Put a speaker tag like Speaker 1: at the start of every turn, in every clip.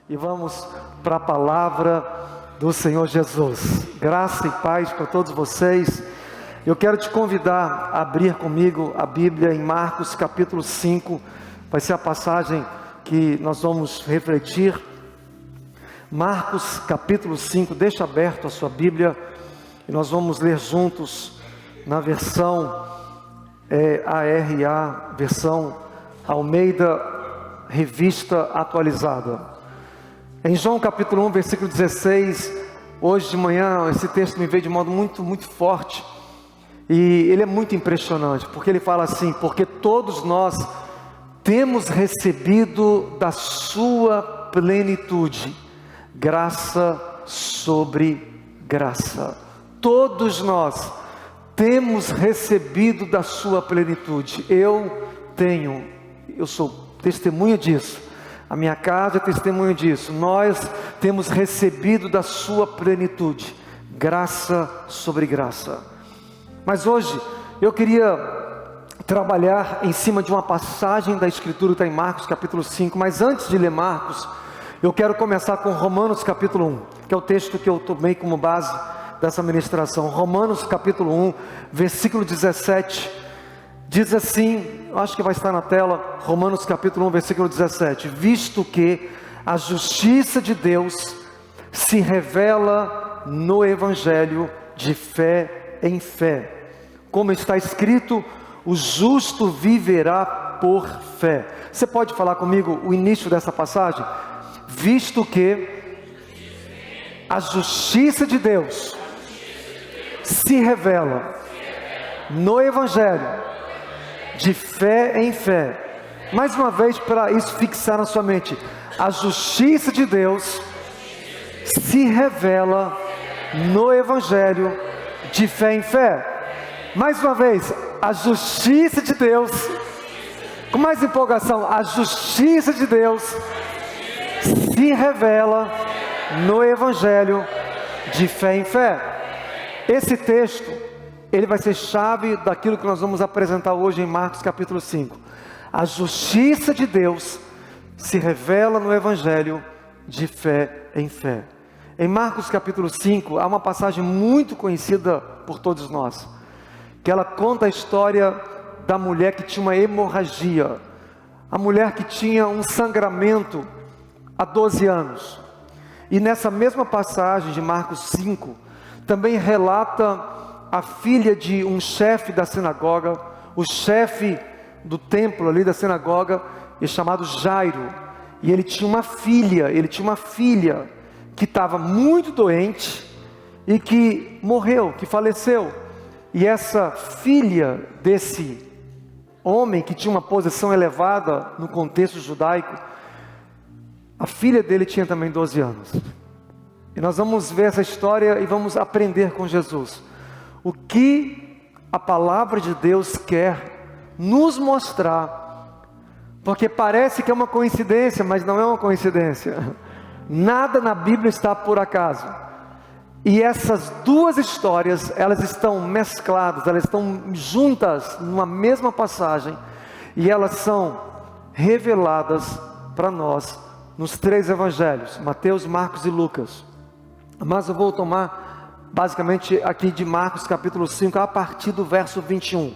Speaker 1: e vamos para a palavra do Senhor Jesus. Graça e paz para todos vocês. Eu quero te convidar a abrir comigo a Bíblia em Marcos capítulo 5, vai ser a passagem que nós vamos refletir. Marcos capítulo 5, deixa aberto a sua Bíblia e nós vamos ler juntos na versão ARA, versão Almeida Revista Atualizada. Em João capítulo 1, versículo 16, hoje de manhã esse texto me veio de modo muito forte, e ele é muito impressionante, porque ele fala assim: porque todos nós temos recebido da sua plenitude, graça sobre graça. Todos nós temos recebido da sua plenitude. Eu sou testemunha disso. A minha casa é testemunha disso. Nós temos recebido da sua plenitude, graça sobre graça. Mas hoje eu queria trabalhar em cima de uma passagem da Escritura que está em Marcos capítulo 5. Mas antes de ler Marcos, eu quero começar com Romanos capítulo 1, que é o texto que eu tomei como base dessa ministração. Romanos capítulo 1, versículo 17. Diz assim, acho que vai estar na tela, Romanos capítulo 1, versículo 17. Visto que a justiça de Deus se revela no Evangelho de fé em fé. Como está escrito, o justo viverá por fé. Você pode falar comigo o início dessa passagem? Visto que a justiça de Deus se revela no Evangelho de fé em fé. Mais uma vez, para isso fixar na sua mente: a justiça de Deus se revela no Evangelho de fé em fé. Mais uma vez, a justiça de Deus, com mais empolgação, a justiça de Deus se revela no Evangelho de fé em fé. Esse texto, ele vai ser chave daquilo que nós vamos apresentar hoje em Marcos capítulo 5. A justiça de Deus se revela no Evangelho de fé em fé. Em Marcos capítulo 5, há uma passagem muito conhecida por todos nós, que ela conta a história da mulher que tinha uma hemorragia, a mulher que tinha um sangramento há 12 anos. E nessa mesma passagem de Marcos 5, também relata a filha de um chefe da sinagoga, o chefe do templo ali da sinagoga, chamado Jairo. E ele tinha uma filha que estava muito doente e que morreu, que faleceu. E essa filha desse homem que tinha uma posição elevada no contexto judaico, a filha dele tinha também 12 anos. E nós vamos ver essa história e vamos aprender com Jesus o que a palavra de Deus quer nos mostrar, porque parece que é uma coincidência, mas não é uma coincidência. Nada na Bíblia está por acaso. E essas duas histórias, elas estão mescladas, elas estão juntas numa mesma passagem, e elas são reveladas para nós nos três evangelhos, Mateus, Marcos e Lucas. Mas eu vou tomar basicamente aqui de Marcos capítulo 5 a partir do verso 21.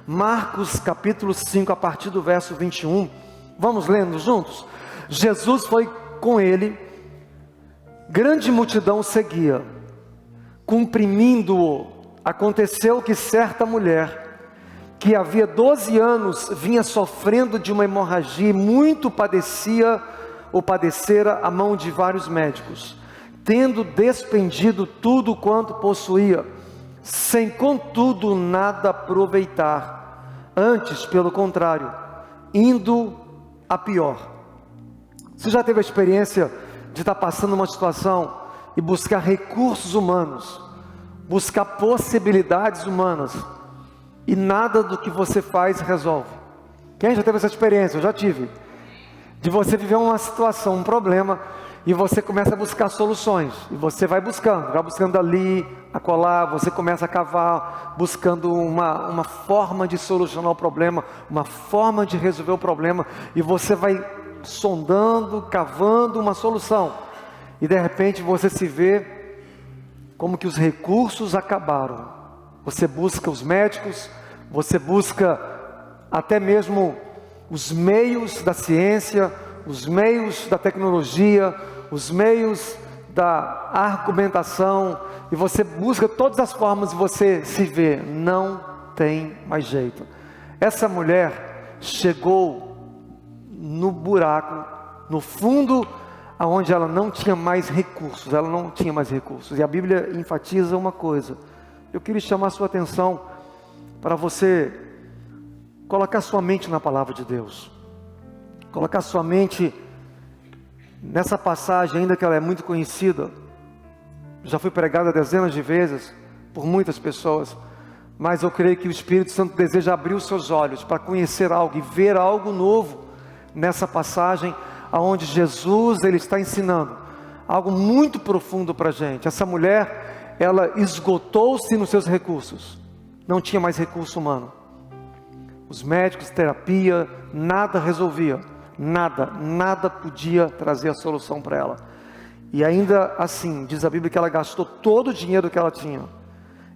Speaker 1: Marcos capítulo 5 a partir do verso 21. Vamos lendo juntos? Jesus foi com ele, grande multidão o seguia. Comprimindo-o, aconteceu que certa mulher, que havia 12 anos vinha sofrendo de uma hemorragia e muito padecera a mão de vários médicos, tendo despendido tudo quanto possuía, sem contudo nada aproveitar, antes pelo contrário, indo a pior. Você já teve a experiência de estar passando uma situação e buscar recursos humanos, buscar possibilidades humanas, e nada do que você faz resolve? Quem já teve essa experiência? Eu já tive. De você viver uma situação, um problema, e você começa a buscar soluções, e você vai buscando ali, acolá, você começa a cavar, buscando uma forma de solucionar o problema, uma forma de resolver o problema, e você vai sondando, cavando uma solução. E de repente você se vê como que os recursos acabaram. Você busca os médicos, você busca até mesmo os meios da ciência, os meios da tecnologia, os meios da argumentação, e você busca todas as formas e você se vê, não tem mais jeito. Essa mulher chegou no buraco, no fundo, onde ela não tinha mais recursos, e a Bíblia enfatiza uma coisa. Eu queria chamar a sua atenção para você colocar sua mente na palavra de Deus, colocar sua mente nessa passagem, ainda que ela é muito conhecida, já foi pregada dezenas de vezes por muitas pessoas, mas eu creio que o Espírito Santo deseja abrir os seus olhos para conhecer algo e ver algo novo nessa passagem, aonde Jesus ele está ensinando algo muito profundo para a gente. Essa mulher, ela esgotou-se nos seus recursos, não tinha mais recurso humano. Os médicos, terapia, nada resolvia, nada podia trazer a solução para ela. E ainda assim, diz a Bíblia que ela gastou todo o dinheiro que ela tinha.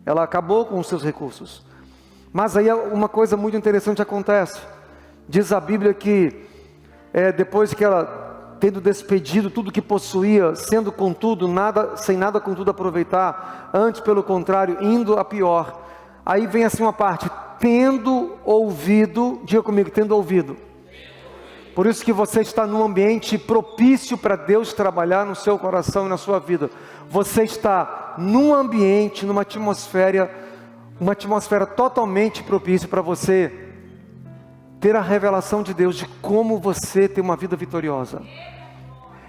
Speaker 1: Ela acabou com os seus recursos. Mas aí uma coisa muito interessante acontece. Diz a Bíblia que depois que ela, tendo despedido tudo que possuía, sendo contudo sem nada contudo aproveitar, antes pelo contrário, indo a pior. Aí vem assim uma parte, tendo ouvido, diga comigo, tendo ouvido. Por isso que você está num ambiente propício para Deus trabalhar no seu coração e na sua vida. Você está num ambiente, numa atmosfera totalmente propícia para você ter a revelação de Deus, de como você tem uma vida vitoriosa.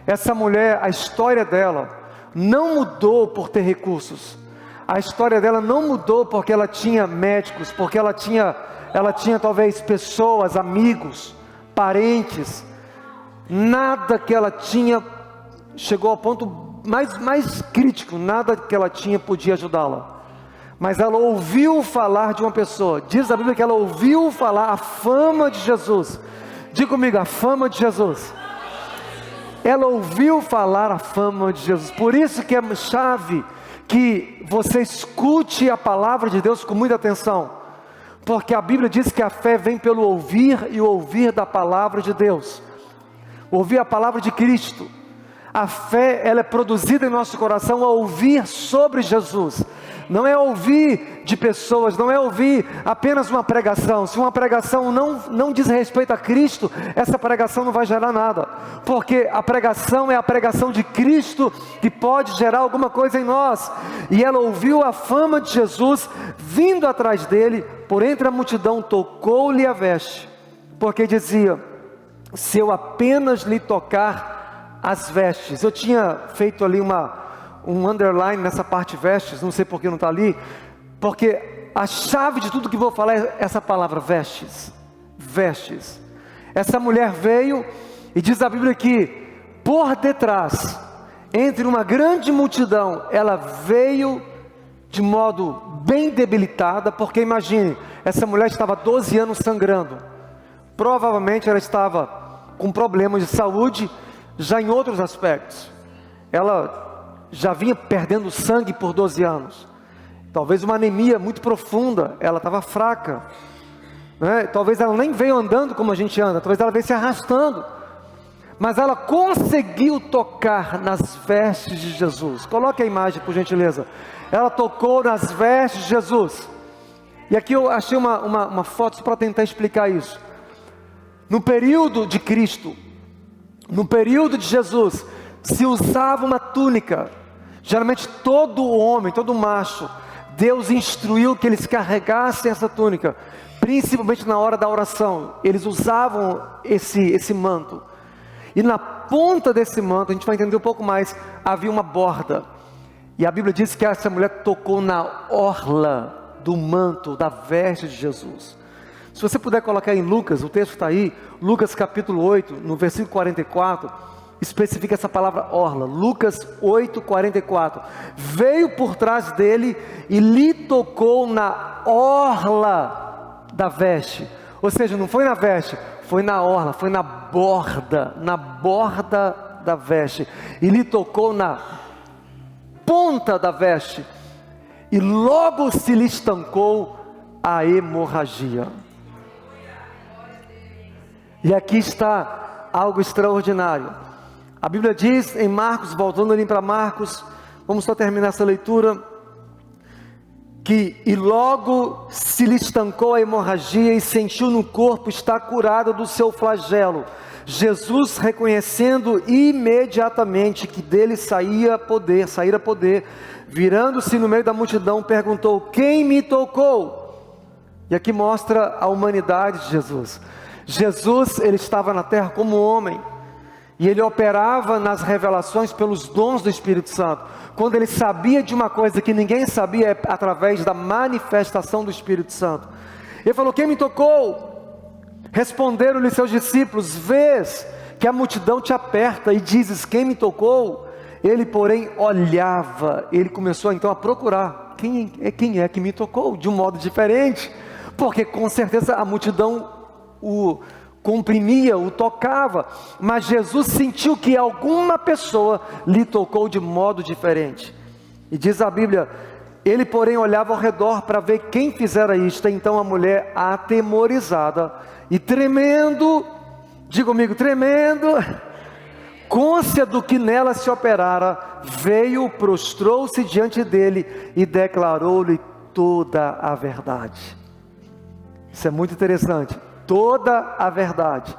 Speaker 1: Essa mulher, a história dela não mudou por ter recursos. A história dela não mudou porque ela tinha médicos, porque ela tinha talvez pessoas, amigos, parentes. Nada que ela tinha chegou ao ponto mais crítico, nada que ela tinha podia ajudá-la. Mas ela ouviu falar de uma pessoa. Diz a Bíblia que ela ouviu falar a fama de Jesus. Diga comigo, a fama de Jesus. Ela ouviu falar a fama de Jesus. Por isso que é chave que você escute a palavra de Deus com muita atenção. Porque a Bíblia diz que a fé vem pelo ouvir, e o ouvir da palavra de Deus. Ouvir a palavra de Cristo. A fé, ela é produzida em nosso coração a ouvir sobre Jesus. Não é ouvir de pessoas, não é ouvir apenas uma pregação. Se uma pregação não diz respeito a Cristo, essa pregação não vai gerar nada. Porque a pregação é a pregação de Cristo que pode gerar alguma coisa em nós. E ela ouviu a fama de Jesus, vindo atrás dele, por entre a multidão, tocou-lhe a veste. Porque dizia, se eu apenas lhe tocar as vestes. Eu tinha feito ali um underline nessa parte vestes, não sei por que não está ali, porque a chave de tudo que vou falar é essa palavra vestes, vestes. Essa mulher veio, e diz a Bíblia que por detrás, entre uma grande multidão, ela veio de modo bem debilitada, porque imagine, essa mulher estava 12 anos sangrando, provavelmente ela estava com problemas de saúde, já em outros aspectos. Ela já vinha perdendo sangue por 12 anos, talvez uma anemia muito profunda, ela estava fraca, né? Talvez ela nem veio andando como a gente anda, talvez ela veio se arrastando, mas ela conseguiu tocar nas vestes de Jesus. Coloque a imagem por gentileza. Ela tocou nas vestes de Jesus, e aqui eu achei uma foto para tentar explicar isso. No período de Cristo, no período de Jesus, se usava uma túnica. Geralmente todo homem, todo macho, Deus instruiu que eles carregassem essa túnica, principalmente na hora da oração. Eles usavam esse manto, e na ponta desse manto, a gente vai entender um pouco mais, havia uma borda, e a Bíblia diz que essa mulher tocou na orla do manto, da veste de Jesus. Se você puder colocar em Lucas, o texto está aí, Lucas capítulo 8, no versículo 44, especifica essa palavra orla. Lucas 8, 44, veio por trás dele e lhe tocou na orla da veste, ou seja, não foi na veste, Foi na orla, foi na borda da veste. E lhe tocou na ponta da veste. E logo se lhe estancou a hemorragia. E aqui está algo extraordinário. A Bíblia diz em Marcos, voltando ali para Marcos, vamos só terminar essa leitura, que e logo se lhe estancou a hemorragia e sentiu no corpo estar curado do seu flagelo. Jesus, reconhecendo imediatamente que dele saíra poder, virando-se no meio da multidão, perguntou: quem me tocou? E aqui mostra a humanidade de Jesus. Jesus, ele estava na terra como homem, e ele operava nas revelações pelos dons do Espírito Santo. Quando ele sabia de uma coisa que ninguém sabia, é através da manifestação do Espírito Santo. Ele falou: quem me tocou? Responderam-lhe seus discípulos: vês que a multidão te aperta e dizes: quem me tocou? Ele, porém, olhava. Ele começou então a procurar: quem é que me tocou? De um modo diferente, porque com certeza a multidão o comprimia, o tocava, mas Jesus sentiu que alguma pessoa lhe tocou de modo diferente. E diz a Bíblia: ele porém olhava ao redor para ver quem fizera isto. Então a mulher, atemorizada e tremendo, diga comigo, tremendo, côncia do que nela se operara, veio, prostrou-se diante dele e declarou-lhe toda a verdade. Isso é muito interessante. Toda a verdade.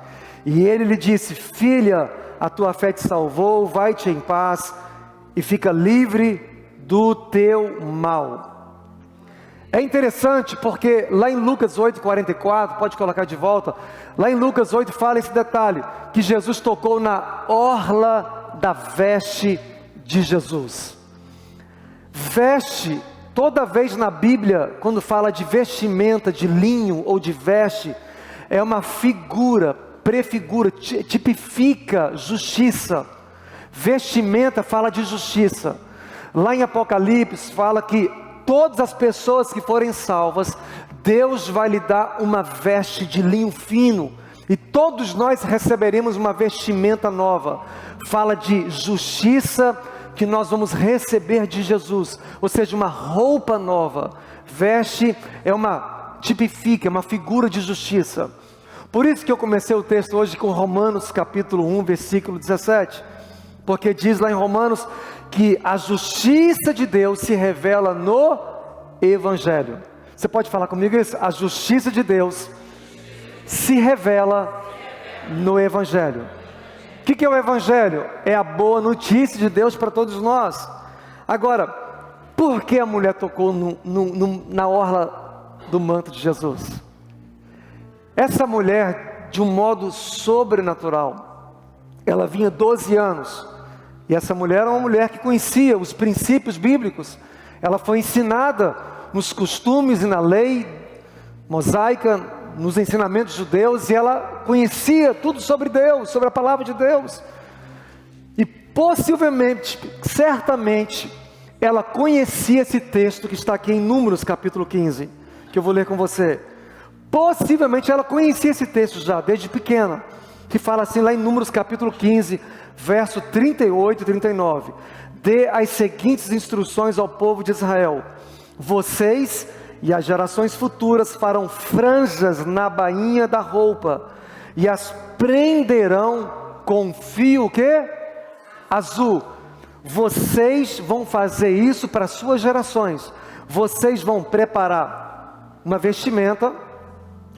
Speaker 1: E ele lhe disse: filha, a tua fé te salvou, vai-te em paz e fica livre do teu mal. É interessante porque lá em Lucas 8:44, pode colocar de volta, lá em Lucas 8 fala esse detalhe, que Jesus tocou na orla da veste de Jesus. Veste, toda vez na Bíblia, quando fala de vestimenta, de linho ou de veste, é uma figura, prefigura, tipifica justiça. Vestimenta fala de justiça. Lá em Apocalipse fala que todas as pessoas que forem salvas, Deus vai lhe dar uma veste de linho fino, e todos nós receberemos uma vestimenta nova. Fala de justiça que nós vamos receber de Jesus, ou seja, uma roupa nova. Veste tipifica, é uma figura de justiça. Por isso que eu comecei o texto hoje com Romanos capítulo 1, versículo 17, porque diz lá em Romanos que a justiça de Deus se revela no Evangelho. Você pode falar comigo isso? A justiça de Deus se revela no Evangelho. O que é o Evangelho? É a boa notícia de Deus para todos nós. Agora, por que a mulher tocou na orla do manto de Jesus? Essa mulher, de um modo sobrenatural, ela vinha 12 anos, e essa mulher era uma mulher que conhecia os princípios bíblicos. Ela foi ensinada nos costumes e na lei mosaica, nos ensinamentos judeus, e ela conhecia tudo sobre Deus, sobre a palavra de Deus. E possivelmente, certamente, ela conhecia esse texto que está aqui em Números capítulo 15, que eu vou ler com você. Possivelmente ela conhecia esse texto já, desde pequena, que fala assim lá em Números capítulo 15, verso 38 e 39. Dê as seguintes instruções ao povo de Israel: vocês e as gerações futuras farão franjas na bainha da roupa, e as prenderão com fio, o quê? Azul. Vocês vão fazer isso para suas gerações. Vocês vão preparar uma vestimenta,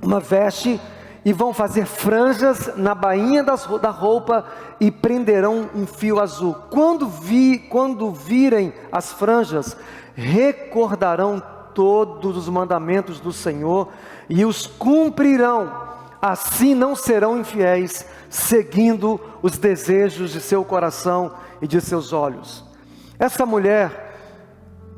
Speaker 1: uma veste, e vão fazer franjas na bainha da roupa e prenderão um fio azul. Quando virem as franjas, recordarão todos os mandamentos do Senhor e os cumprirão. Assim não serão infiéis, seguindo os desejos de seu coração e de seus olhos. Essa mulher,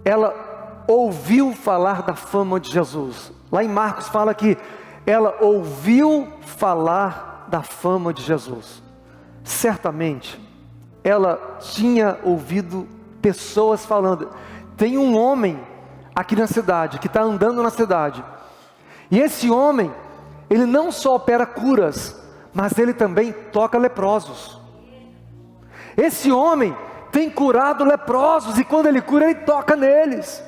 Speaker 1: ela ouviu falar da fama de Jesus. Lá em Marcos fala que ela ouviu falar da fama de Jesus. Certamente, ela tinha ouvido pessoas falando: tem um homem aqui na cidade, que está andando na cidade, e esse homem, ele não só opera curas, mas ele também toca leprosos. Esse homem tem curado leprosos, e quando ele cura, ele toca neles.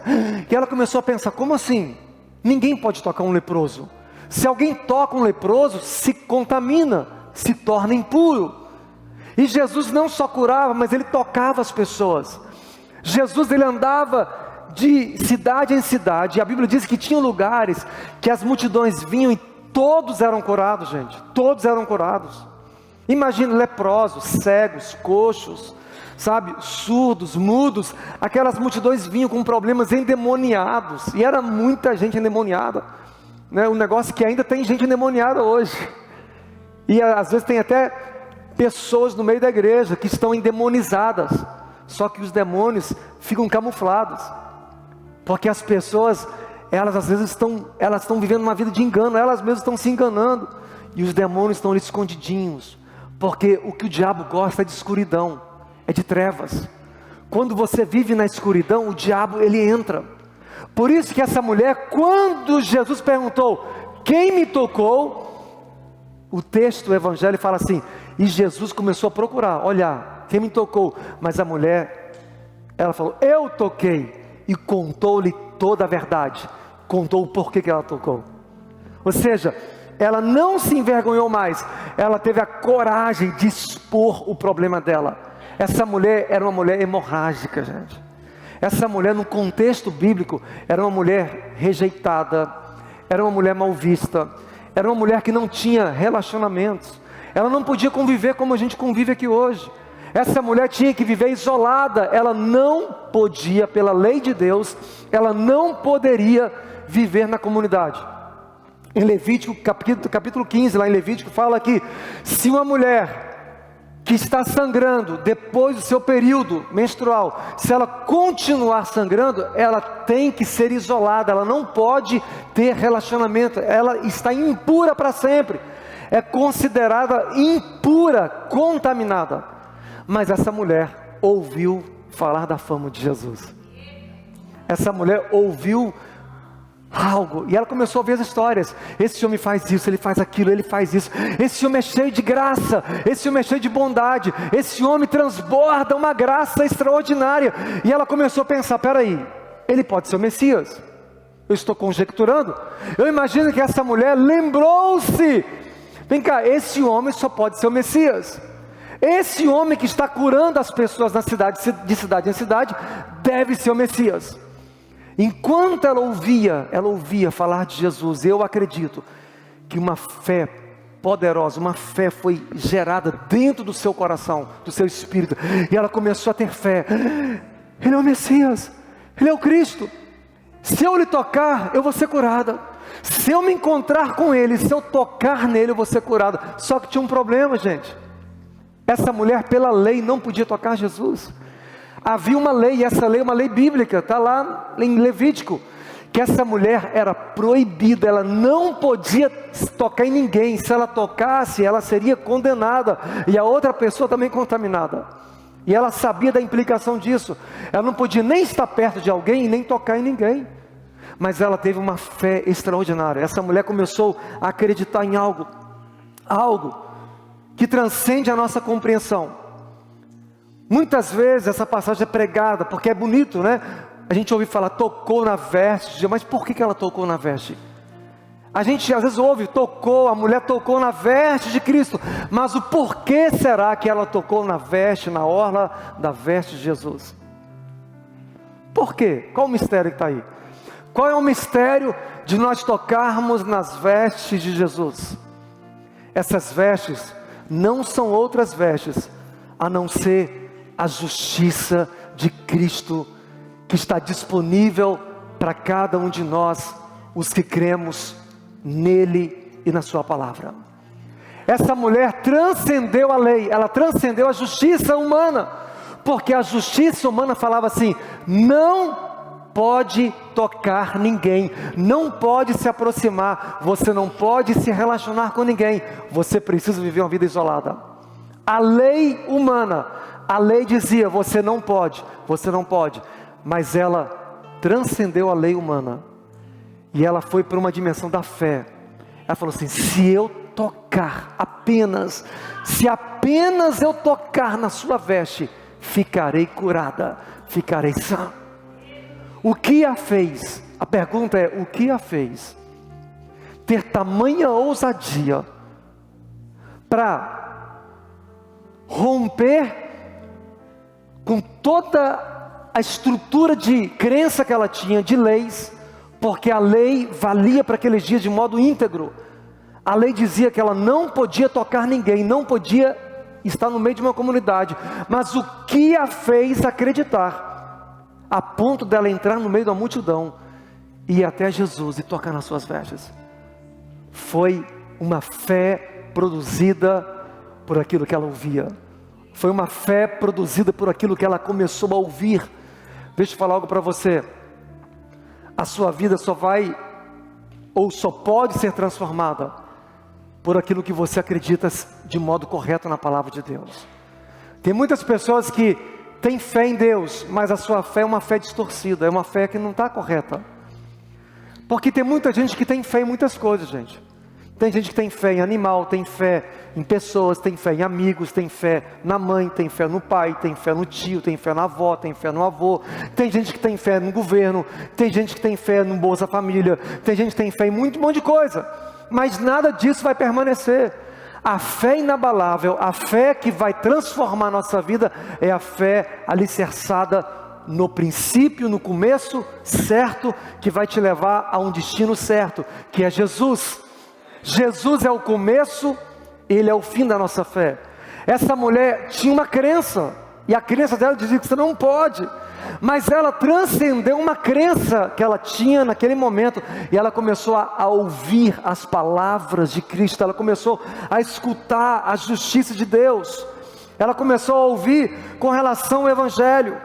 Speaker 1: E ela começou a pensar, como assim? Ninguém pode tocar um leproso. Se alguém toca um leproso, se contamina, se torna impuro. E Jesus não só curava, mas ele tocava as pessoas. Jesus, ele andava de cidade em cidade, e a Bíblia diz que tinha lugares que as multidões vinham e todos eram curados, gente. Todos eram curados. Imagina leprosos, cegos, coxos, sabe, surdos, mudos. Aquelas multidões vinham com problemas endemoniados, e era muita gente endemoniada, né? Um negócio que ainda tem gente endemoniada hoje, e às vezes tem até pessoas no meio da igreja que estão endemonizadas, só que os demônios ficam camuflados, porque as pessoas, elas às vezes estão vivendo uma vida de engano, elas mesmas estão se enganando, e os demônios estão ali escondidinhos, porque o que o diabo gosta é de escuridão, é de trevas. Quando você vive na escuridão, o diabo ele entra. Por isso que essa mulher, quando Jesus perguntou, quem me tocou? O texto do evangelho fala assim, e Jesus começou a procurar, olhar, quem me tocou? Mas a mulher, ela falou, eu toquei, e contou-lhe toda a verdade, contou o porquê que ela tocou. Ou seja, ela não se envergonhou mais, ela teve a coragem de expor o problema dela. Essa mulher era uma mulher hemorrágica, gente. Essa mulher, no contexto bíblico, era uma mulher rejeitada, era uma mulher mal vista, era uma mulher que não tinha relacionamentos, ela não podia conviver como a gente convive aqui hoje. Essa mulher tinha que viver isolada, ela não podia, pela lei de Deus, ela não poderia viver na comunidade. Em Levítico, capítulo 15, lá em Levítico, fala que se uma mulher que está sangrando depois do seu período menstrual, se ela continuar sangrando, ela tem que ser isolada, ela não pode ter relacionamento, ela está impura para sempre, é considerada impura, contaminada. Mas essa mulher ouviu falar da fama de Jesus, essa mulher ouviu algo, e ela começou a ver as histórias, esse homem faz isso, ele faz aquilo, ele faz isso, esse homem é cheio de graça, esse homem é cheio de bondade, esse homem transborda uma graça extraordinária, e ela começou a pensar, peraí, ele pode ser o Messias, eu estou conjecturando, eu imagino que essa mulher lembrou-se, vem cá, esse homem só pode ser o Messias, esse homem que está curando as pessoas na cidade, de cidade em cidade, deve ser o Messias. Enquanto ela ouvia falar de Jesus, eu acredito que uma fé poderosa, uma fé foi gerada dentro do seu coração, do seu espírito, e ela começou a ter fé, ele é o Messias, ele é o Cristo, se eu lhe tocar, eu vou ser curada, se eu me encontrar com ele, se eu tocar nele, eu vou ser curada. Só que tinha um problema, gente, essa mulher pela lei não podia tocar Jesus. Havia uma lei, e essa lei é uma lei bíblica, está lá em Levítico, que essa mulher era proibida, ela não podia tocar em ninguém, se ela tocasse, ela seria condenada, e a outra pessoa também contaminada, e ela sabia da implicação disso, ela não podia nem estar perto de alguém, nem tocar em ninguém, mas ela teve uma fé extraordinária, essa mulher começou a acreditar em algo que transcende a nossa compreensão. Muitas vezes essa passagem é pregada, porque é bonito, né? A gente ouve falar, tocou na veste, mas por que ela tocou na veste? A gente às vezes ouve, a mulher tocou na veste de Cristo, mas o porquê será que ela tocou na veste, na orla da veste de Jesus? Por quê? Qual o mistério que está aí? Qual é o mistério de nós tocarmos nas vestes de Jesus? Essas vestes não são outras vestes, a não ser a justiça de Cristo, que está disponível para cada um de nós, os que cremos nele e na sua palavra. Essa mulher transcendeu a lei, ela transcendeu a justiça humana, porque a justiça humana falava assim, não pode tocar ninguém, não pode se aproximar, você não pode se relacionar com ninguém, você precisa viver uma vida isolada. A lei humana, a lei dizia, você não pode, mas ela transcendeu a lei humana, e ela foi para uma dimensão da fé, ela falou assim, se eu tocar, apenas, se apenas eu tocar na sua veste, ficarei curada, ficarei sã. O que a fez? A pergunta é, o que a fez ter tamanha ousadia para romper com toda a estrutura de crença que ela tinha, de leis, porque a lei valia para aqueles dias de modo íntegro. A lei dizia que ela não podia tocar ninguém, não podia estar no meio de uma comunidade, mas o que a fez acreditar, a ponto dela entrar no meio da multidão, e ir até Jesus e tocar nas suas vestes, foi uma fé produzida por aquilo que ela ouvia, foi uma fé produzida por aquilo que ela começou a ouvir. Deixa eu falar algo para você, a sua vida só vai, ou só pode ser transformada, por aquilo que você acredita de modo correto na palavra de Deus. Tem muitas pessoas que têm fé em Deus, mas a sua fé é uma fé distorcida, é uma fé que não está correta. Porque tem muita gente que tem fé em muitas coisas, gente. Tem gente que tem fé em animal, tem fé em pessoas, tem fé em amigos, tem fé na mãe, tem fé no pai, tem fé no tio, tem fé na avó, tem fé no avô. Tem gente que tem fé no governo, tem gente que tem fé no Bolsa Família, tem gente que tem fé em um monte de coisa. Mas nada disso vai permanecer. A fé inabalável, a fé que vai transformar a nossa vida, é a fé alicerçada no princípio, no começo certo, que vai te levar a um destino certo, que é Jesus. Jesus é o começo, Ele é o fim da nossa fé. Essa mulher tinha uma crença, e a crença dela dizia que você não pode, mas ela transcendeu uma crença que ela tinha naquele momento, e ela começou a ouvir as palavras de Cristo, ela começou a escutar a justiça de Deus, ela começou a ouvir com relação ao Evangelho.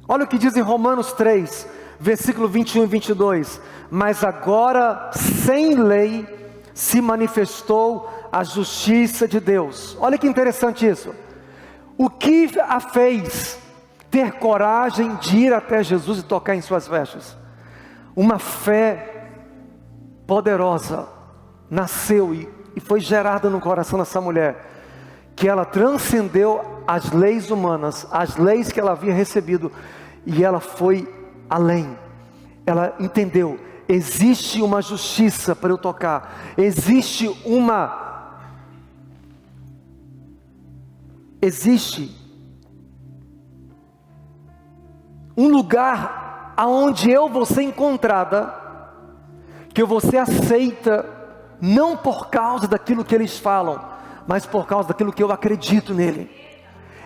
Speaker 1: Olha o que diz em Romanos 3, versículo 21 e 22, mas agora sem lei se manifestou a justiça de Deus. Olha que interessante isso. O que a fez ter coragem de ir até Jesus e tocar em suas vestes? Uma fé poderosa nasceu e foi gerada no coração dessa mulher, que ela transcendeu as leis humanas, as leis que ela havia recebido, e ela foi além. Ela entendeu, existe uma justiça para eu tocar, existe um lugar aonde eu vou ser encontrada, que eu vou ser aceita, não por causa daquilo que eles falam, mas por causa daquilo que eu acredito nele.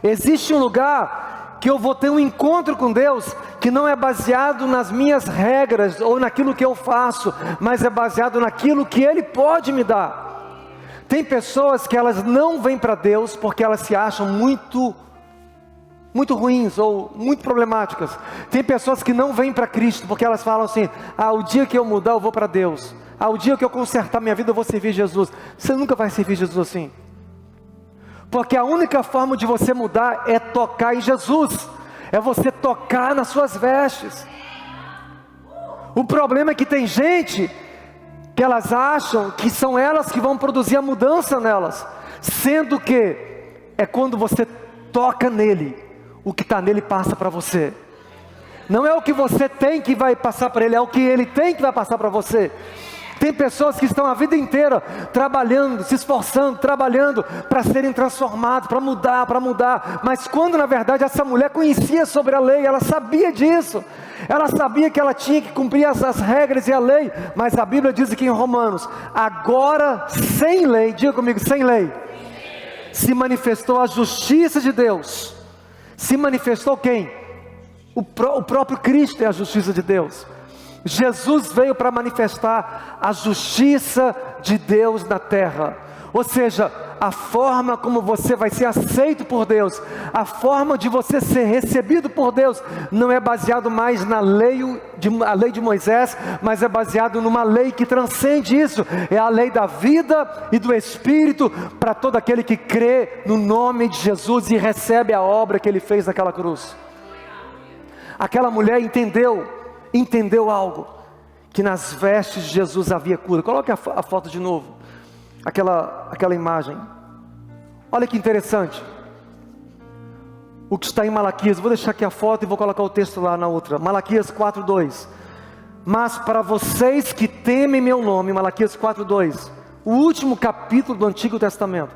Speaker 1: Existe um lugar que eu vou ter um encontro com Deus, que não é baseado nas minhas regras, ou naquilo que eu faço, mas é baseado naquilo que Ele pode me dar. Tem pessoas que elas não vêm para Deus, porque elas se acham muito ruins, ou muito problemáticas. Tem pessoas que não vêm para Cristo, porque elas falam assim, o dia que eu mudar eu vou para Deus, o dia que eu consertar minha vida eu vou servir Jesus. Você nunca vai servir Jesus assim. Porque a única forma de você mudar é tocar em Jesus, é você tocar nas suas vestes. O problema é que tem gente que elas acham que são elas que vão produzir a mudança nelas, sendo que é quando você toca nele, o que está nele passa para você. Não é o que você tem que vai passar para ele, é o que ele tem que vai passar para você. Tem pessoas que estão a vida inteira trabalhando, se esforçando, trabalhando para serem transformados, para mudar. Mas quando na verdade essa mulher conhecia sobre a lei, ela sabia disso. Ela sabia que ela tinha que cumprir as regras e a lei. Mas a Bíblia diz aqui em Romanos, agora sem lei, diga comigo, sem lei, se manifestou a justiça de Deus. Se manifestou quem? O próprio Cristo é a justiça de Deus. Jesus veio para manifestar a justiça de Deus na terra. Ou seja, a forma como você vai ser aceito por Deus, a forma de você ser recebido por Deus, não é baseado mais na lei de Moisés, mas é baseado numa lei que transcende isso. É a lei da vida e do Espírito para todo aquele que crê no nome de Jesus e recebe a obra que Ele fez naquela cruz. Aquela mulher entendeu algo, que nas vestes de Jesus havia cura. Coloque a foto de novo, aquela imagem. Olha que interessante, o que está em Malaquias. Vou deixar aqui a foto e vou colocar o texto lá na outra. Malaquias 4:2. Mas para vocês que temem meu nome, Malaquias 4:2, o último capítulo do Antigo Testamento,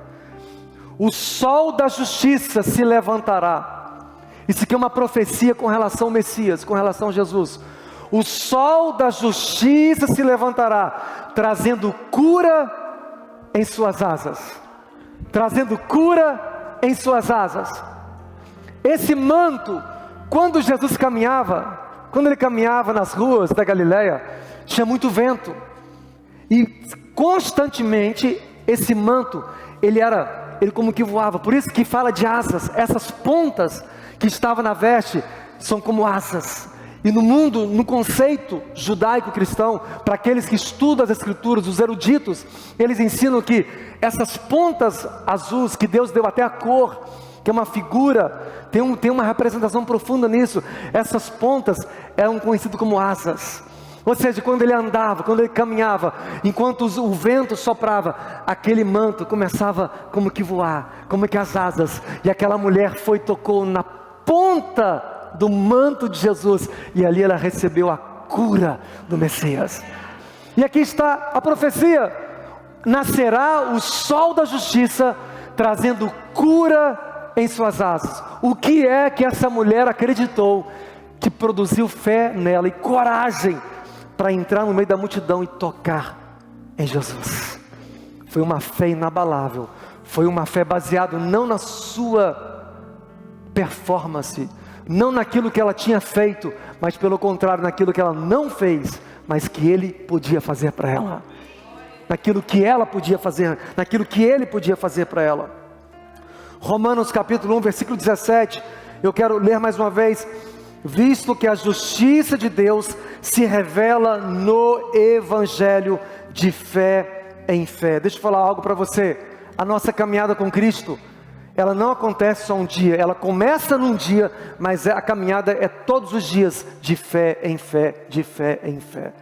Speaker 1: o sol da justiça se levantará. Isso aqui é uma profecia com relação ao Messias, com relação a Jesus. O sol da justiça se levantará, trazendo cura em suas asas. Trazendo cura em suas asas. Esse manto, quando Jesus caminhava, quando ele caminhava nas ruas da Galileia, tinha muito vento. E constantemente esse manto, ele como que voava. Por isso que fala de asas. Essas pontas que estavam na veste são como asas. E no mundo, no conceito judaico-cristão, para aqueles que estudam as Escrituras, os eruditos, eles ensinam que essas pontas azuis, que Deus deu até a cor, que é uma figura, tem uma representação profunda nisso. Essas pontas eram conhecidas como asas. Ou seja, quando ele andava, quando ele caminhava, enquanto o vento soprava, aquele manto começava como que voar, como que as asas. E aquela mulher tocou na ponta do manto de Jesus, e ali ela recebeu a cura do Messias. E aqui está a profecia: nascerá o sol da justiça, trazendo cura em suas asas. O que é que essa mulher acreditou, que produziu fé nela e coragem para entrar no meio da multidão e tocar em Jesus? Foi uma fé inabalável, foi uma fé baseada não na sua performance, não naquilo que ela tinha feito, mas pelo contrário, naquilo que ela não fez, mas que ele podia fazer para ela, naquilo que ela podia fazer, naquilo que ele podia fazer para ela. Romanos capítulo 1, versículo 17, eu quero ler mais uma vez: visto que a justiça de Deus se revela no Evangelho de fé em fé. Deixa eu falar algo para você. A nossa caminhada com Cristo, ela não acontece só um dia, ela começa num dia, mas a caminhada é todos os dias, de fé em fé, de fé em fé.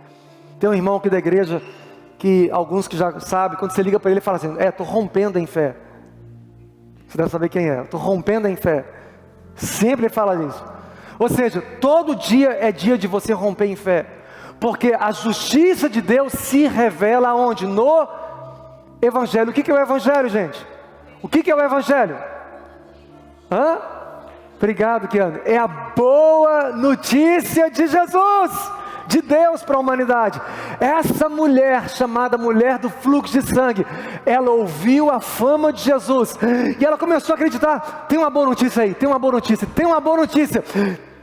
Speaker 1: Tem um irmão aqui da igreja, que alguns que já sabem, quando você liga para ele, ele fala assim: estou rompendo em fé. Você deve saber quem é. Estou rompendo em fé. Sempre ele fala isso. Ou seja, todo dia é dia de você romper em fé, porque a justiça de Deus se revela onde? No Evangelho. O que é o Evangelho, gente? O que é o Evangelho? Obrigado, Kiana. É a boa notícia de Jesus, de Deus para a humanidade. Essa mulher, chamada mulher do fluxo de sangue, ela ouviu a fama de Jesus, e ela começou a acreditar: tem uma boa notícia aí, tem uma boa notícia, tem uma boa notícia,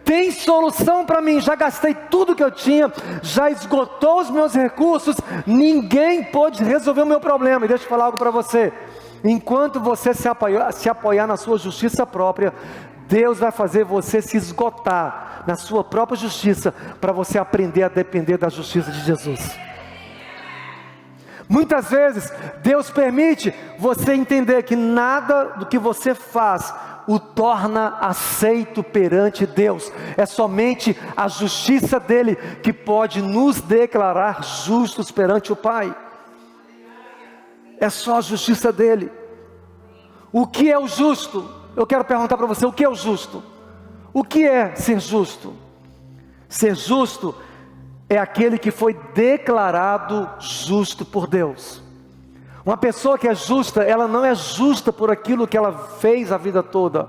Speaker 1: tem solução para mim. Já gastei tudo que eu tinha, já esgotou os meus recursos, ninguém pôde resolver o meu problema. E deixa eu falar algo para você: enquanto você se apoiar na sua justiça própria, Deus vai fazer você se esgotar na sua própria justiça, para você aprender a depender da justiça de Jesus. Muitas vezes Deus permite você entender que nada do que você faz o torna aceito perante Deus. É somente a justiça dele que pode nos declarar justos perante o Pai. É só a justiça dele. O que é o justo? Eu quero perguntar para você: o que é o justo? O que é ser justo? Ser justo é aquele que foi declarado justo por Deus. Uma pessoa que é justa, ela não é justa por aquilo que ela fez a vida toda,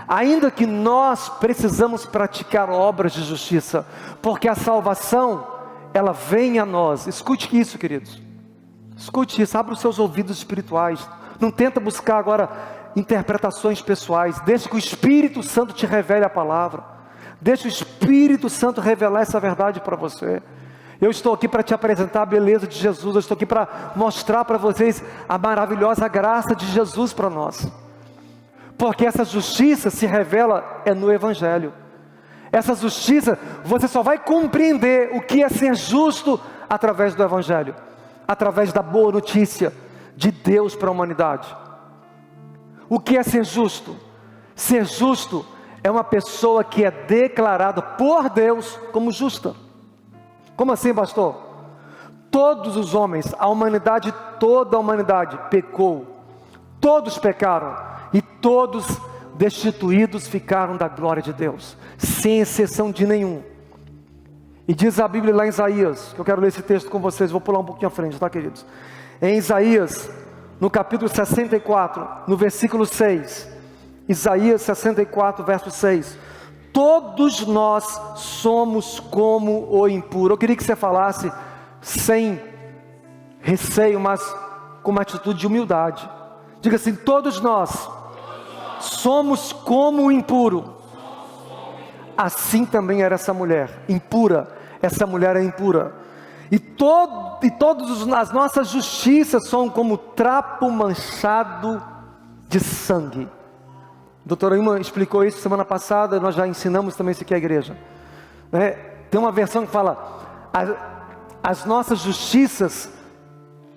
Speaker 1: ainda que nós precisamos praticar obras de justiça, porque a salvação, ela vem a nós. Escute isso, queridos, escute isso, abra os seus ouvidos espirituais, não tenta buscar agora interpretações pessoais, deixa que o Espírito Santo te revele a palavra, deixa o Espírito Santo revelar essa verdade para você. Eu estou aqui para te apresentar a beleza de Jesus, eu estou aqui para mostrar para vocês a maravilhosa graça de Jesus para nós, porque essa justiça se revela no Evangelho. Essa justiça, você só vai compreender o que é ser justo através do Evangelho, através da boa notícia de Deus para a humanidade. O que é ser justo? Ser justo é uma pessoa que é declarada por Deus como justa. Como assim, pastor? todos os homens, a humanidade, toda a humanidade pecou. Todos pecaram e todos destituídos ficaram da glória de Deus, sem exceção de nenhum. E diz a Bíblia lá em Isaías, que eu quero ler esse texto com vocês, vou pular um pouquinho à frente, tá, queridos? Em Isaías, no capítulo 64, no versículo 6, Isaías 64, verso 6, todos nós somos como o impuro. Eu queria que você falasse sem receio, mas com uma atitude de humildade. Diga assim: todos nós somos como o impuro. Assim também era essa mulher, impura. Essa mulher é impura. E todas as nossas justiças são como trapo manchado de sangue. A doutora Ilma explicou isso semana passada, nós já ensinamos também isso aqui à igreja. Tem uma versão que fala, as nossas justiças,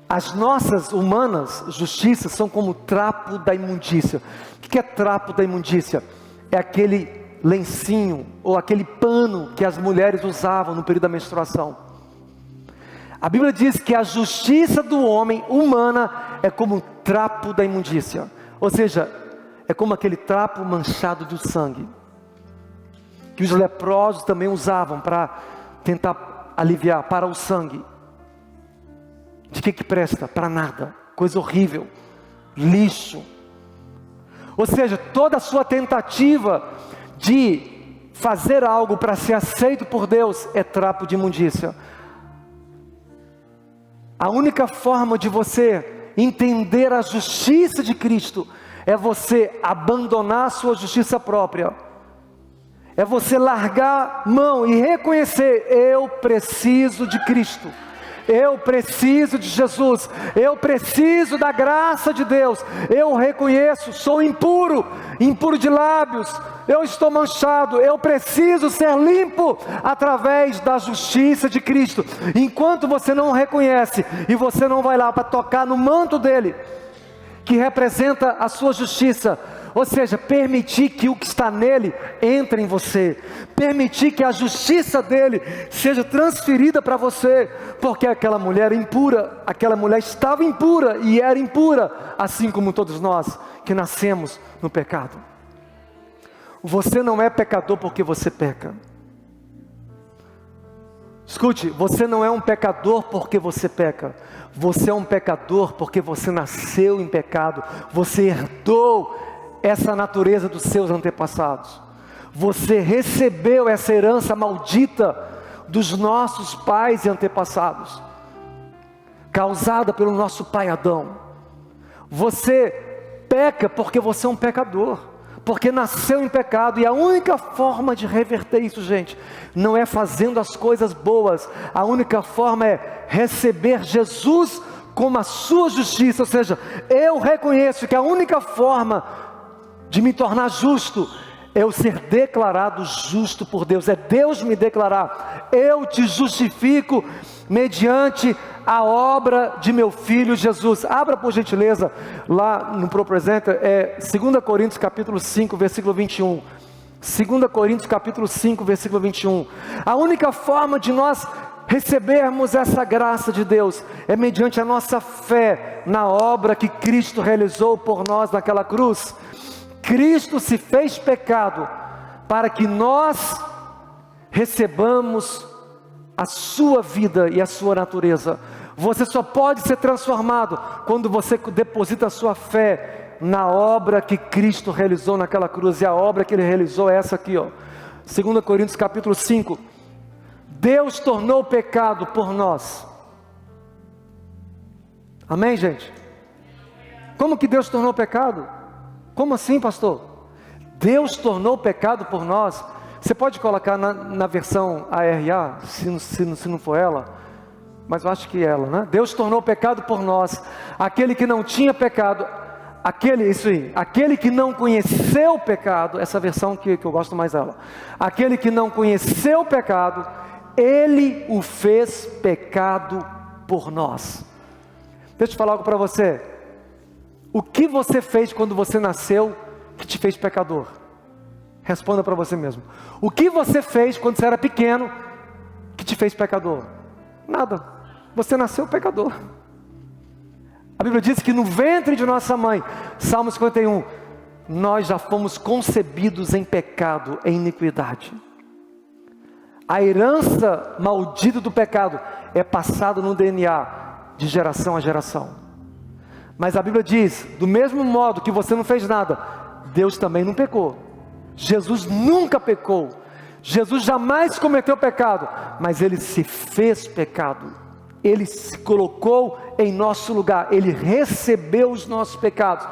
Speaker 1: as nossas humanas justiças são como trapo da imundícia. O que é trapo da imundícia? É aquele lencinho ou aquele pano que as mulheres usavam no período da menstruação. A Bíblia diz que a justiça do homem humana é como um trapo da imundícia, ou seja, é como aquele trapo manchado de sangue, que os leprosos também usavam para tentar aliviar, para o sangue. De que presta? Para nada, coisa horrível, lixo. Ou seja, toda a sua tentativa de fazer algo para ser aceito por Deus é trapo de imundícia. A única forma de você entender a justiça de Cristo é você abandonar a sua justiça própria. É você largar mão e reconhecer: eu preciso de Cristo. Eu preciso de Jesus, eu preciso da graça de Deus. Eu reconheço, sou impuro, impuro de lábios, eu estou manchado, eu preciso ser limpo através da justiça de Cristo. Enquanto você não reconhece e você não vai lá para tocar no manto dele, que representa a sua justiça, ou seja, permitir que o que está nele entre em você, permitir que a justiça dele seja transferida para você, porque aquela mulher impura, aquela mulher estava impura e era impura, assim como todos nós que nascemos no pecado. Você não é pecador porque você peca. Escute, você não é um pecador porque você peca. Você é um pecador porque você nasceu em pecado. Você herdou essa natureza dos seus antepassados. Você recebeu essa herança maldita dos nossos pais e antepassados, causada pelo nosso pai Adão. Você peca porque você é um pecador, porque nasceu em pecado, e a única forma de reverter isso, gente, não é fazendo as coisas boas. A única forma é receber Jesus como a sua justiça. Ou seja, eu reconheço que a única forma de me tornar justo é eu ser declarado justo por Deus, é Deus me declarar: eu te justifico mediante a obra de meu Filho Jesus. Abra por gentileza lá no ProPresenter, 2 Coríntios capítulo 5, versículo 21. 2 Coríntios capítulo 5, versículo 21. A única forma de nós recebermos essa graça de Deus é mediante a nossa fé na obra que Cristo realizou por nós naquela cruz. Cristo se fez pecado para que nós recebamos a sua vida e a sua natureza. Você só pode ser transformado quando você deposita a sua fé na obra que Cristo realizou naquela cruz. E a obra que Ele realizou é essa aqui, 2 Coríntios capítulo 5. Deus tornou pecado por nós. Amém, gente? Como que Deus tornou pecado? Como assim, pastor? Deus tornou pecado por nós. Você pode colocar na versão ARA, se não for ela, mas eu acho que ela, né? Deus tornou pecado por nós, aquele que não tinha pecado, aquele que não conheceu o pecado, essa versão que eu gosto mais dela, aquele que não conheceu o pecado, Ele o fez pecado por nós. Deixa eu falar algo para você. O que você fez quando você nasceu que te fez pecador? Responda para você mesmo. O que você fez quando você era pequeno que te fez pecador? Nada. Você nasceu pecador. A Bíblia diz que no ventre de nossa mãe, Salmo 51, nós já fomos concebidos em pecado, em iniquidade. A herança maldita do pecado é passada no DNA, de geração a geração. Mas a Bíblia diz, do mesmo modo que você não fez nada, Deus também não pecou. Jesus nunca pecou. Jesus jamais cometeu pecado, mas Ele se fez pecado. Ele se colocou em nosso lugar. Ele recebeu os nossos pecados,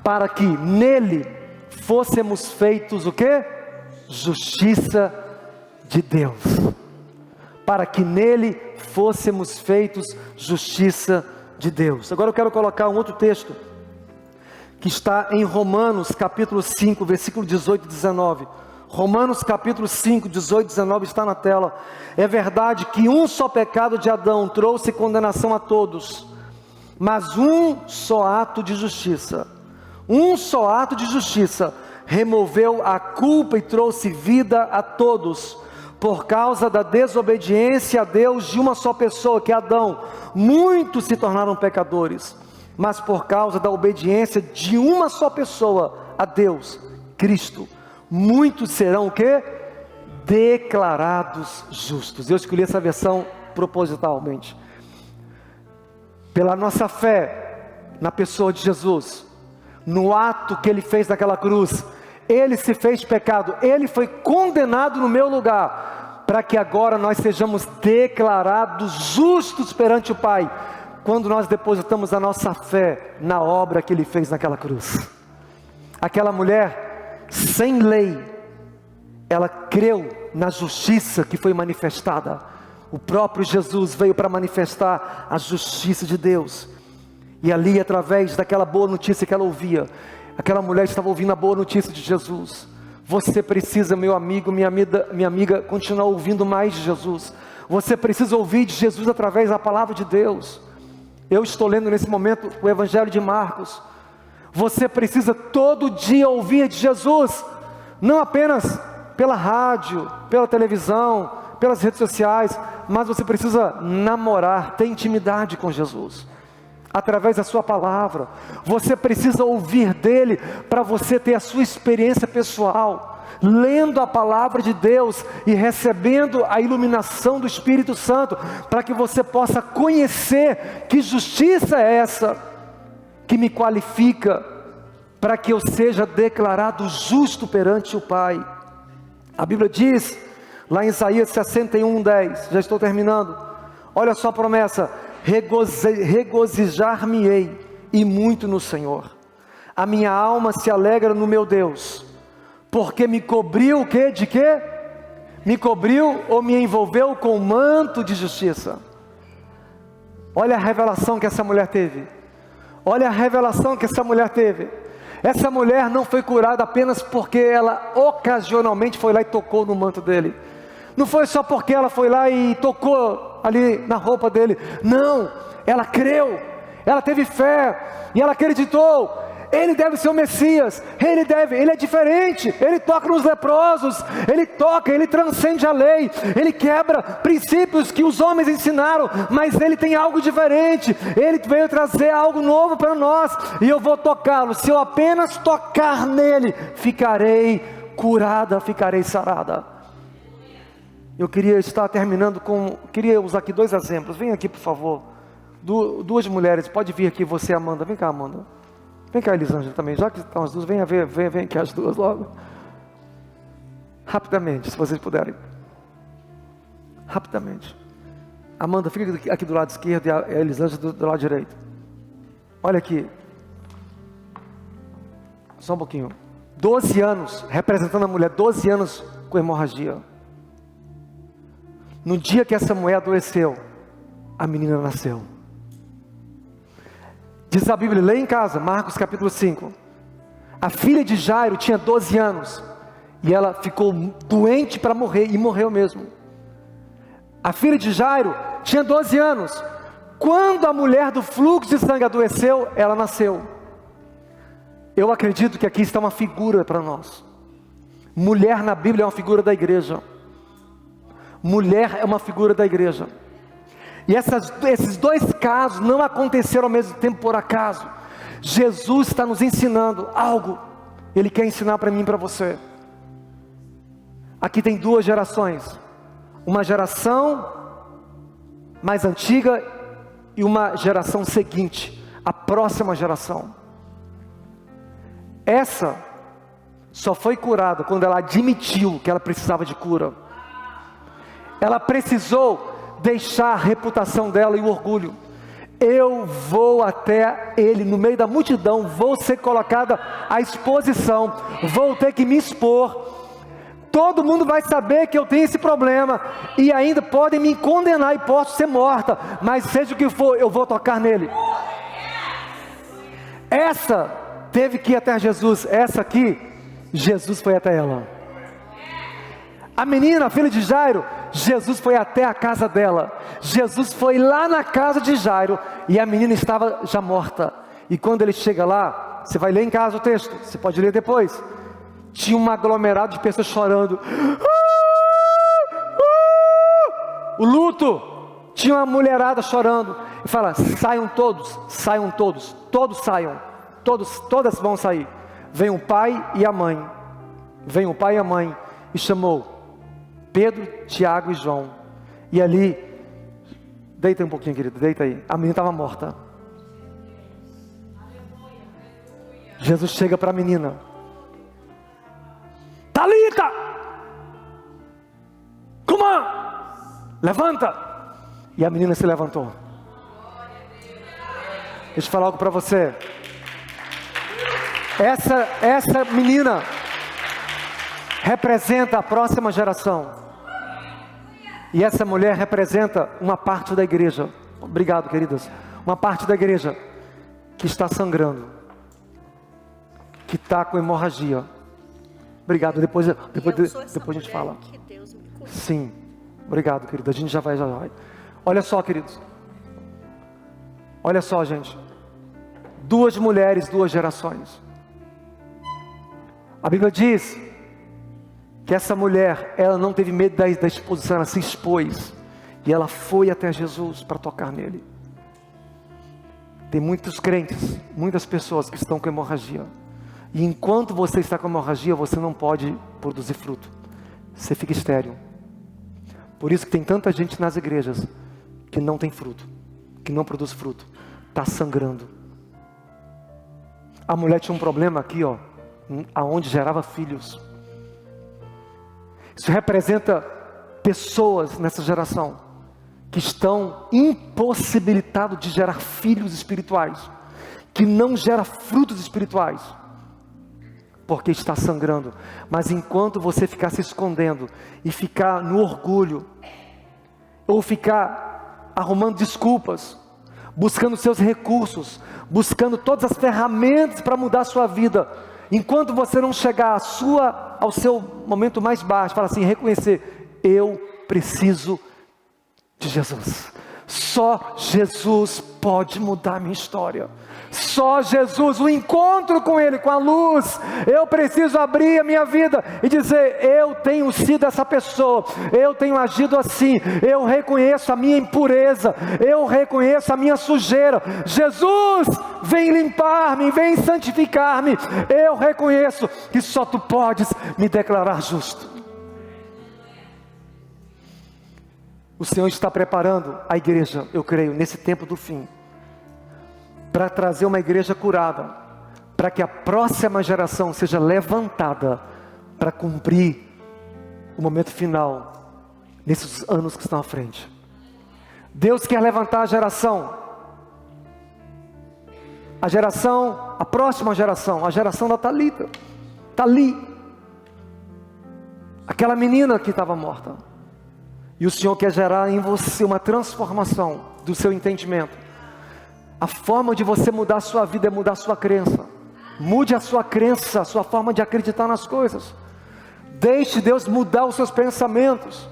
Speaker 1: para que nele fôssemos feitos o quê? Justiça de Deus. Para que nele fôssemos feitos justiça de Deus. Agora eu quero colocar um outro texto, que está em Romanos capítulo 5, versículo 18 e 19. Romanos capítulo 5, 18 e 19 está na tela. É verdade que um só pecado de Adão trouxe condenação a todos, mas um só ato de justiça, removeu a culpa e trouxe vida a todos. Por causa da desobediência a Deus de uma só pessoa, que é Adão, muitos se tornaram pecadores. Mas por causa da obediência de uma só pessoa a Deus, Cristo, muitos serão o quê? Declarados justos. Eu escolhi essa versão propositalmente. Pela nossa fé na pessoa de Jesus, no ato que Ele fez naquela cruz, Ele se fez pecado, Ele foi condenado no meu lugar, para que agora nós sejamos declarados justos perante o Pai, quando nós depositamos a nossa fé na obra que Ele fez naquela cruz. Aquela mulher sem lei, ela creu na justiça que foi manifestada. O próprio Jesus veio para manifestar a justiça de Deus, e ali, através daquela boa notícia que ela ouvia, aquela mulher estava ouvindo a boa notícia de Jesus. Você precisa, meu amigo, minha amiga, continuar ouvindo mais de Jesus. Você precisa ouvir de Jesus através da palavra de Deus. Eu estou lendo nesse momento o Evangelho de Marcos. Você precisa todo dia ouvir de Jesus, não apenas pela rádio, pela televisão, pelas redes sociais, mas você precisa namorar, ter intimidade com Jesus, através da sua palavra. Você precisa ouvir dele, para você ter a sua experiência pessoal, lendo a palavra de Deus e recebendo a iluminação do Espírito Santo, para que você possa conhecer que justiça é essa, que me qualifica, para que eu seja declarado justo perante o Pai. A Bíblia diz, lá em Isaías 61:10, já estou terminando, olha só a promessa: regozijar-me-ei e muito no Senhor. A minha alma se alegra no meu Deus, porque me cobriu o quê? De quê? Me cobriu ou me envolveu com o manto de justiça. Olha a revelação que essa mulher teve. Olha a revelação que essa mulher teve. Essa mulher não foi curada apenas porque ela ocasionalmente foi lá e tocou no manto dele. Não foi só porque ela foi lá e tocou ali na roupa dele. Não, ela creu, ela teve fé e ela acreditou. Ele deve ser o Messias, ele é diferente, ele toca nos leprosos, ele transcende a lei, ele quebra princípios que os homens ensinaram, mas ele tem algo diferente, ele veio trazer algo novo para nós, e eu vou tocá-lo. Se eu apenas tocar nele, ficarei curada, ficarei sarada. Eu queria estar terminando queria usar aqui 2 exemplos. Vem aqui, por favor, 2 mulheres, pode vir aqui você, Amanda, vem cá, Amanda. Vem cá, Elisângela, também, já que estão as duas, vem aqui as duas logo. Rapidamente, se vocês puderem. Rapidamente. Amanda, fica aqui do lado esquerdo e a Elisângela do lado direito. Olha aqui. Só um pouquinho. 12 anos, representando a mulher, 12 anos com hemorragia. No dia que essa mulher adoeceu, a menina nasceu. Diz a Bíblia, lê em casa, Marcos capítulo 5. A filha de Jairo tinha 12 anos. E ela ficou doente para morrer, e morreu mesmo. A filha de Jairo tinha 12 anos. Quando a mulher do fluxo de sangue adoeceu, ela nasceu. Eu acredito que aqui está uma figura para nós. Mulher na Bíblia é uma figura da igreja. Mulher é uma figura da igreja. E esses dois casos não aconteceram ao mesmo tempo por acaso. Jesus está nos ensinando algo. Ele quer ensinar para mim e para você. Aqui tem duas gerações. Uma geração mais antiga e uma geração seguinte. A próxima geração. Essa só foi curada quando ela admitiu que ela precisava de cura. Ela precisou deixar a reputação dela e o orgulho. Eu vou até ele no meio da multidão, vou ser colocada à exposição, vou ter que me expor. Todo mundo vai saber que eu tenho esse problema e ainda podem me condenar e posso ser morta, mas seja o que for, eu vou tocar nele. Essa teve que ir até Jesus. Essa aqui, Jesus foi até ela. A menina, a filha de Jairo, Jesus foi até a casa dela. Jesus foi lá na casa de Jairo e a menina estava já morta. E quando ele chega lá, você vai ler em casa o texto, você pode ler depois. Tinha um aglomerado de pessoas chorando. O luto. Tinha uma mulherada chorando. E fala: saiam todos, todos saiam, todas vão sair. Vem o pai e a mãe. Vem o pai e a mãe. E chamou Pedro, Tiago e João. E ali, deita um pouquinho, querido, deita aí. A menina estava morta. Jesus chega para a menina: Talita, Cumã, levanta. E a menina se levantou. Deixa eu falar algo para você. Essa menina representa a próxima geração. E essa mulher representa uma parte da igreja. Obrigado, queridas. Uma parte da igreja que está sangrando, que está com hemorragia. Obrigado. Depois a gente fala. Sim. Obrigado, querida. A gente já vai. Olha só, queridos. Olha só, gente. Duas mulheres, duas gerações. A Bíblia diz que essa mulher, ela não teve medo da exposição, ela se expôs. E ela foi até Jesus para tocar nele. Tem muitos crentes, muitas pessoas que estão com hemorragia. E enquanto você está com hemorragia, você não pode produzir fruto. Você fica estéril. Por isso que tem tanta gente nas igrejas que não tem fruto, que não produz fruto. Está sangrando. A mulher tinha um problema aqui, ó, aonde gerava filhos. Isso representa pessoas nessa geração que estão impossibilitados de gerar filhos espirituais, que não gera frutos espirituais, porque está sangrando. Mas enquanto você ficar se escondendo e ficar no orgulho, ou ficar arrumando desculpas, buscando seus recursos, buscando todas as ferramentas para mudar a sua vida, enquanto você não chegar ao seu momento mais baixo, fala assim, reconhecer: eu preciso de Jesus. Só Jesus pode mudar a minha história. Só Jesus, o encontro com Ele, com a luz. Eu preciso abrir a minha vida e dizer: eu tenho sido essa pessoa, eu tenho agido assim, eu reconheço a minha impureza, eu reconheço a minha sujeira. Jesus, vem limpar-me, vem santificar-me. Eu reconheço que só Tu podes me declarar justo. O Senhor está preparando a igreja, eu creio, nesse tempo do fim, para trazer uma igreja curada, para que a próxima geração seja levantada para cumprir o momento final nesses anos que estão à frente. Deus quer levantar a próxima geração, a geração da Talita, está ali, aquela menina que estava morta. E o Senhor quer gerar em você uma transformação do seu entendimento. A forma de você mudar a sua vida é mudar a sua crença. Mude a sua crença, a sua forma de acreditar nas coisas. Deixe Deus mudar os seus pensamentos.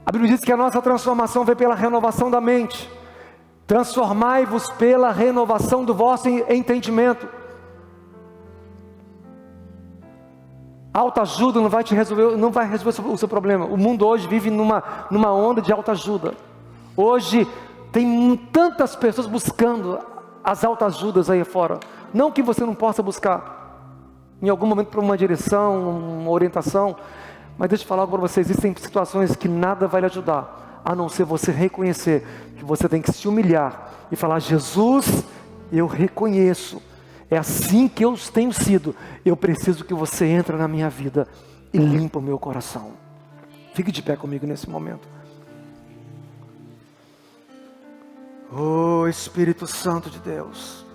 Speaker 1: A Bíblia diz que a nossa transformação vem pela renovação da mente. Transformai-vos pela renovação do vosso entendimento. Autoajuda não vai resolver o seu problema. O mundo hoje vive numa onda de autoajuda. Hoje tem tantas pessoas buscando as autoajudas aí fora. Não que você não possa buscar em algum momento para uma direção, uma orientação, mas deixa eu falar para vocês, existem situações que nada vai lhe ajudar, a não ser você reconhecer que você tem que se humilhar e falar: Jesus, eu reconheço, é assim que eu tenho sido, eu preciso que você entre na minha vida e limpa o meu coração. Fique de pé comigo nesse momento. Oh Espírito Santo de Deus,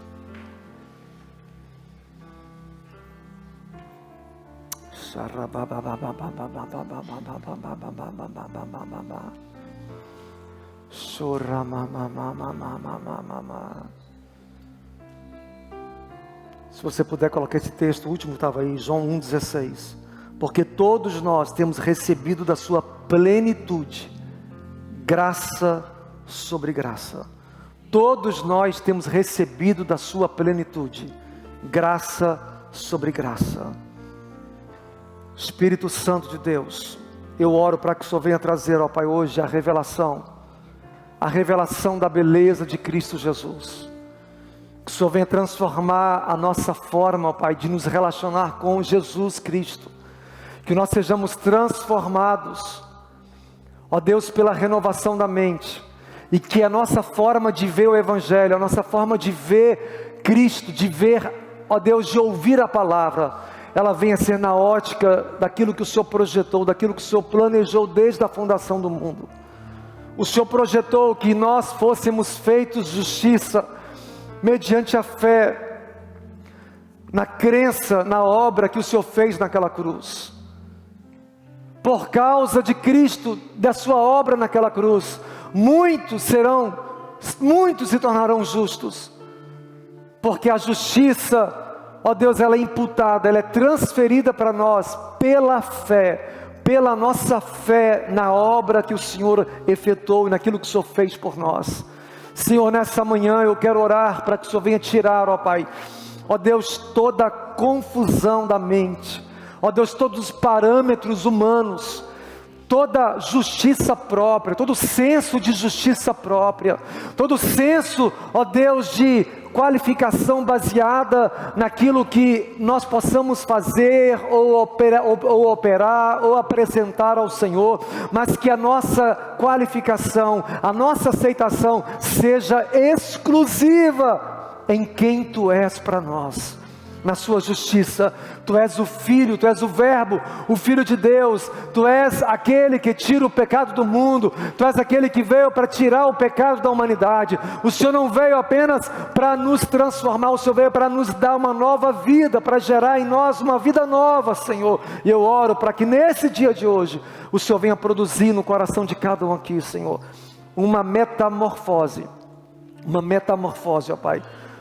Speaker 1: se você puder colocar esse texto, o último estava aí, João 1,16. Porque todos nós temos recebido da sua plenitude, graça sobre graça. Todos nós temos recebido da sua plenitude, graça sobre graça. Espírito Santo de Deus, eu oro para que o Senhor venha trazer, ó Pai, hoje a revelação da beleza de Cristo Jesus. Que o Senhor venha transformar a nossa forma, ó Pai, de nos relacionar com Jesus Cristo. Que nós sejamos transformados, ó Deus, pela renovação da mente. E que a nossa forma de ver o Evangelho, a nossa forma de ver Cristo, de ver, ó Deus, de ouvir a palavra, ela venha ser na ótica daquilo que o Senhor projetou, daquilo que o Senhor planejou desde a fundação do mundo. O Senhor projetou que nós fôssemos feitos justiça, mediante a fé, na crença, na obra que o Senhor fez naquela cruz. Por causa de Cristo, da sua obra naquela cruz, muitos se tornarão justos, porque a justiça, ó Deus, ela é imputada, ela é transferida para nós pela fé, pela nossa fé na obra que o Senhor efetuou e naquilo que o Senhor fez por nós. Senhor, nessa manhã eu quero orar para que o Senhor venha tirar, ó Pai, ó Deus, toda a confusão da mente, ó Deus, todos os parâmetros humanos, toda justiça própria, todo senso de justiça própria, todo senso, ó Deus, de qualificação baseada naquilo que nós possamos fazer ou operar ou apresentar ao Senhor, mas que a nossa qualificação, a nossa aceitação seja exclusiva em quem Tu és para nós. Na sua justiça, Tu és o Filho, Tu és o Verbo, o Filho de Deus, Tu és aquele que tira o pecado do mundo, Tu és aquele que veio para tirar o pecado da humanidade. O Senhor não veio apenas para nos transformar, o Senhor veio para nos dar uma nova vida, para gerar em nós uma vida nova, Senhor. E eu oro para que nesse dia de hoje, o Senhor venha produzir no coração de cada um aqui, Senhor, uma metamorfose, ó Pai.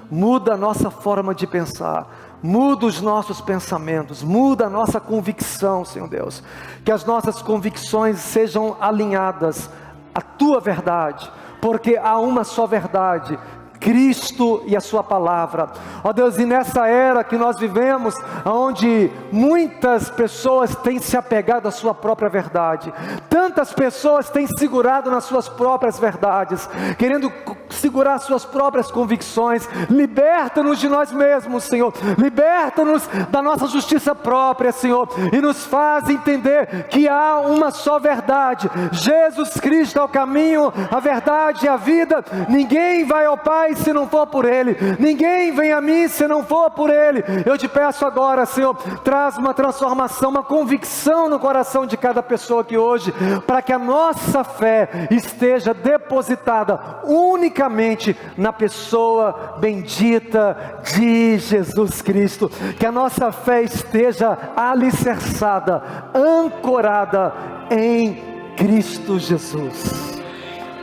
Speaker 1: Muda a nossa forma de pensar, muda os nossos pensamentos, muda a nossa convicção, Senhor Deus. Que as nossas convicções sejam alinhadas à Tua verdade, porque há uma só verdade, Cristo e a sua palavra. Ó Deus, e nessa era que nós vivemos, onde muitas pessoas têm se apegado à sua própria verdade, tantas pessoas têm segurado nas suas próprias verdades, querendo segurar suas próprias convicções. Liberta-nos de nós mesmos, Senhor, liberta-nos da nossa justiça própria, Senhor, e nos faz entender que há uma só verdade, Jesus Cristo é o caminho, a verdade e a vida. Ninguém vai ao Pai se não for por Ele, ninguém vem a mim se não for por Ele. Eu te peço agora, Senhor, traz uma transformação, uma convicção no coração de cada pessoa aqui hoje, para que a nossa fé esteja depositada unicamente na pessoa bendita de Jesus Cristo, que a nossa fé esteja alicerçada, ancorada em Cristo Jesus.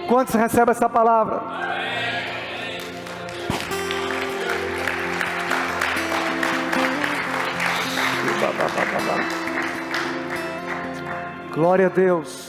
Speaker 1: Quantos recebem essa palavra? Glória a Deus.